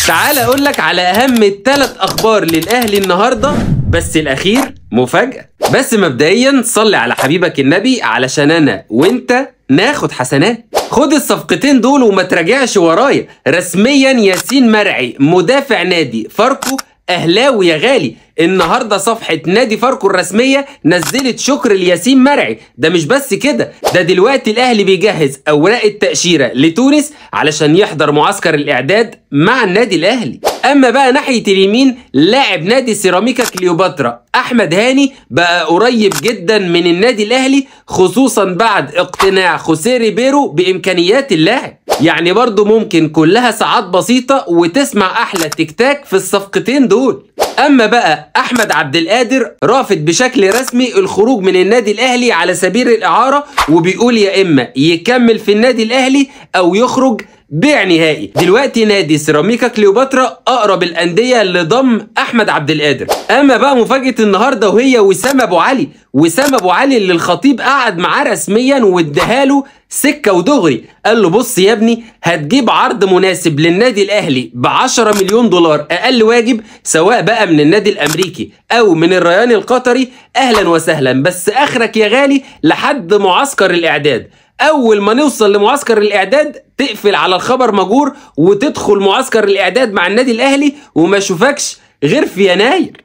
تعال اقول لك على اهم الثلاث اخبار للاهلي النهارده، بس الاخير مفاجأة. بس مبدئيا صلي على حبيبك النبي علشان انا وانت ناخد حسنات. خد الصفقتين دول وما تراجعش ورايا. رسميا ياسين مرعي مدافع نادي فاركو اهلاوي يا غالي. النهارده صفحة نادي فاركو الرسمية نزلت شكر لياسين مرعي. ده مش بس كده، ده دلوقتي الاهلي بيجهز اوراق التأشيرة لتونس علشان يحضر معسكر الاعداد مع النادي الاهلي. اما بقى ناحية اليمين، لاعب نادي سيراميكا كليوباترا احمد هاني بقى قريب جدا من النادي الاهلي، خصوصا بعد اقتناع خوسيه ريبيرو بامكانيات اللاعب. يعني برضو ممكن كلها ساعات بسيطة وتسمع احلى تكتاك في الصفقتين دول. اما بقى احمد عبد القادر رافض بشكل رسمي الخروج من النادي الاهلي على سبيل الاعارة، وبيقول يا اما يكمل في النادي الاهلي او يخرج بيع نهائي. دلوقتي نادي سيراميكا كليوباترا اقرب الانديه لضم احمد عبد القادر. اما بقى مفاجاه النهارده وهي وسام ابو علي. وسام ابو علي اللي الخطيب قعد معاه رسميا واداها سكه ودغري، قال له بص يا ابني، هتجيب عرض مناسب للنادي الاهلي ب10 مليون دولار اقل واجب، سواء بقى من النادي الامريكي او من الريان القطري، اهلا وسهلا، بس اخرك يا غالي لحد معسكر الاعداد. اول ما نوصل لمعسكر الاعداد تقفل على الخبر مجور وتدخل معسكر الاعداد مع النادي الاهلي وما اشوفكش غير في يناير.